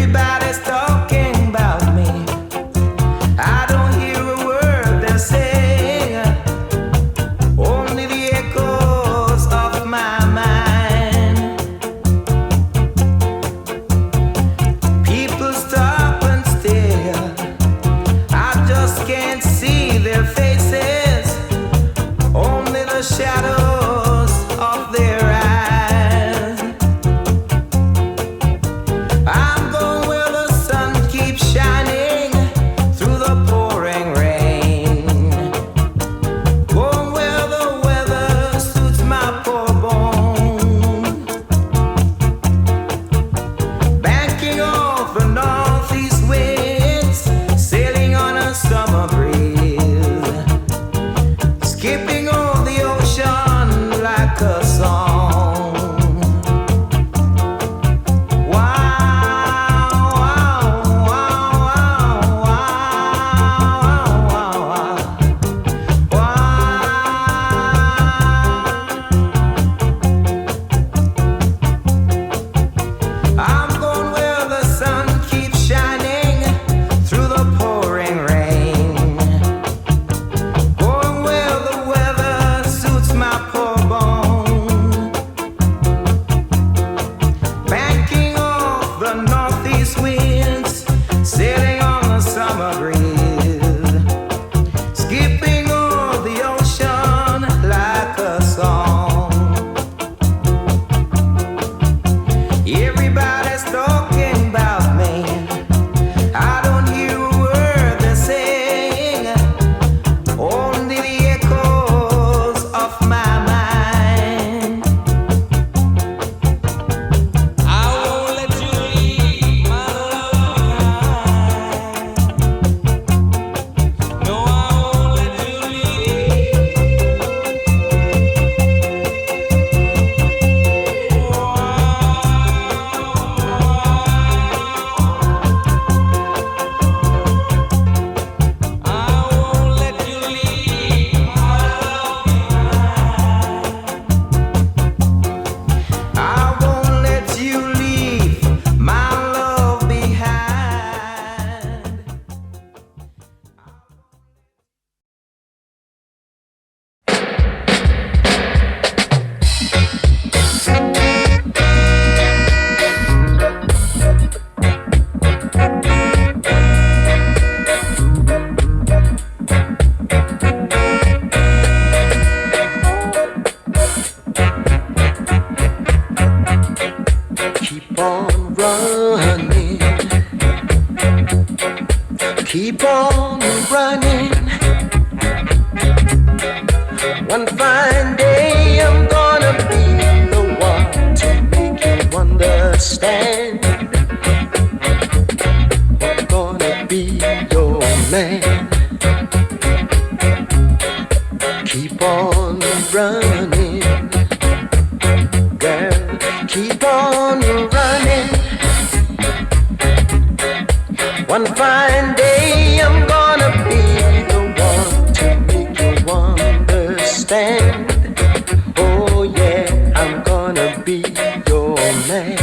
Everybody's talking about me. I don't hear a word they're saying, only the echoes of my mind. People stop and stare, I just can't see their faces, only the shadows of their eyes. I'm going where the sun keeps shining through the pouring rain, going where the weather suits my poor bones, banking off the northeast winds, sailing on a summer breeze, skipping over the ocean like a song. I'm going where the sun keeps shining through the pouring rain, going where the weather suits my poor bones, banking off the northeast winds, sailing on the summer breeze, skipping over the ocean like a song. Everybody's talking about me. I don't hear a word they're saying, only the echoes of my mind. I won't let you leave my love behind. No, I won't let you leave. I won't let you leave my love behind. I won't let you leave my love behind. Keep on running, keep on running. One fine day I'm gonna be the one to make you understand. I'm gonna be your man. Keep on running, girl, keep on running. One fine day I'm gonna be the one to make you understand. Oh yeah, I'm gonna be your man.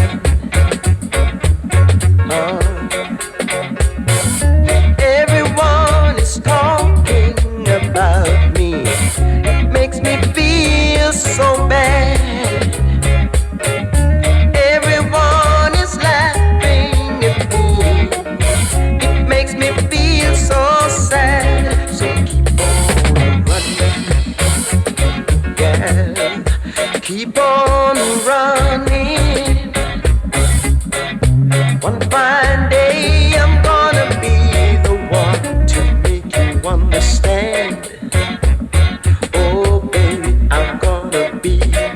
Everyone is talking about me. It makes me feel so bad. Everyone is laughing at me. It makes me feel so sad. So keep on running, yeah. Keep on running. One fine day I'm gonna be the one to make you understand. Oh baby, I'm gonna be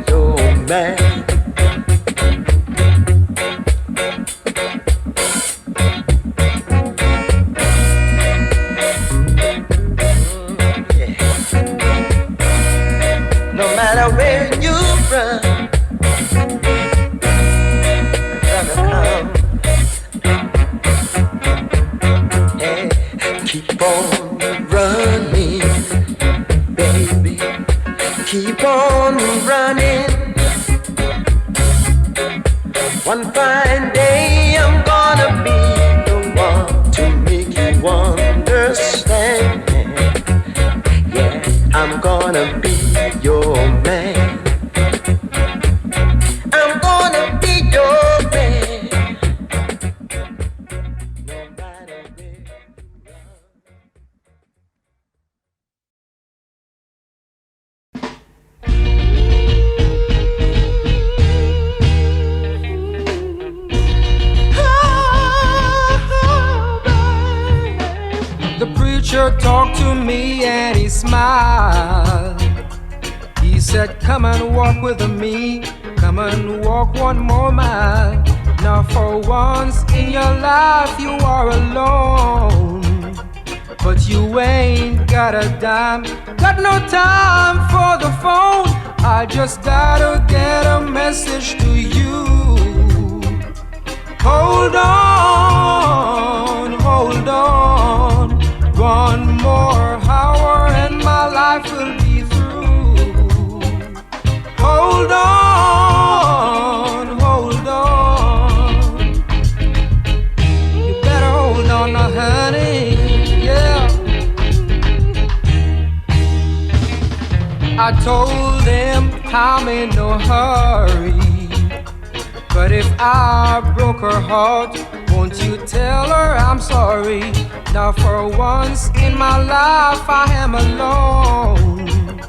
your man. No matter where you run, gonna come. Yeah, keep on running, baby. Keep on running. One fine day I'm gonna gonna be the one to make you understand. Yeah, I'm gonna be your man. I'm gonna be your man. No matter where you run. The preacher talked to me and he smiled. He said, come and walk with me, come and walk one more mile. Now for once in your life you are alone, but you ain't got a dime, got no time for the phone. I just gotta get a message to you. Hold on, hold on. One more hour and my life will be through. Hold on, hold on. You better hold on now, honey, yeah. I told them I'm in no hurry, but if I broke her heart, won't you tell her I'm sorry? Now for once in my life I am alone,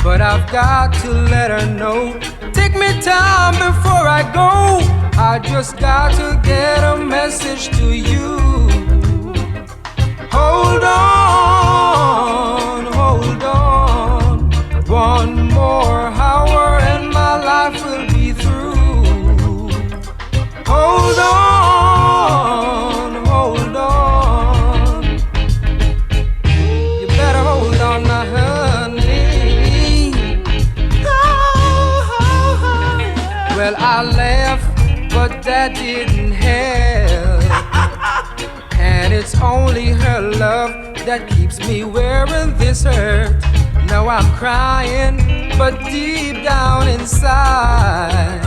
but I've got to let her know. Take me time before I go. I just got to get a message to you. Hold on, hold on. One more hour and my life will be through. Hold on, hold on. You better hold on now, honey. Well, I laughed, but that didn't help. And it's only her love that keeps me wearing this hurt. Now I'm crying, but deep down inside,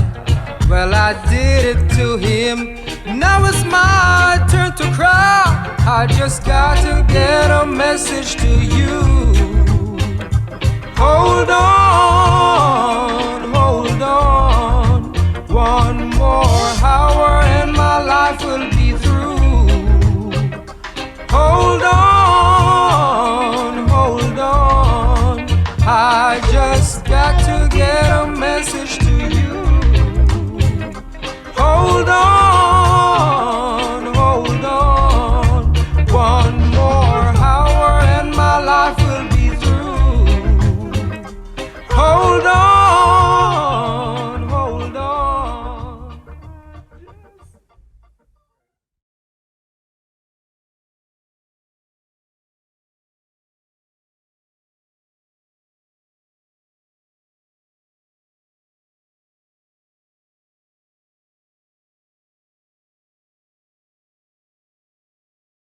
well, I did it to him. Now it's my turn to cry. I just got to get a message to you. Hold on.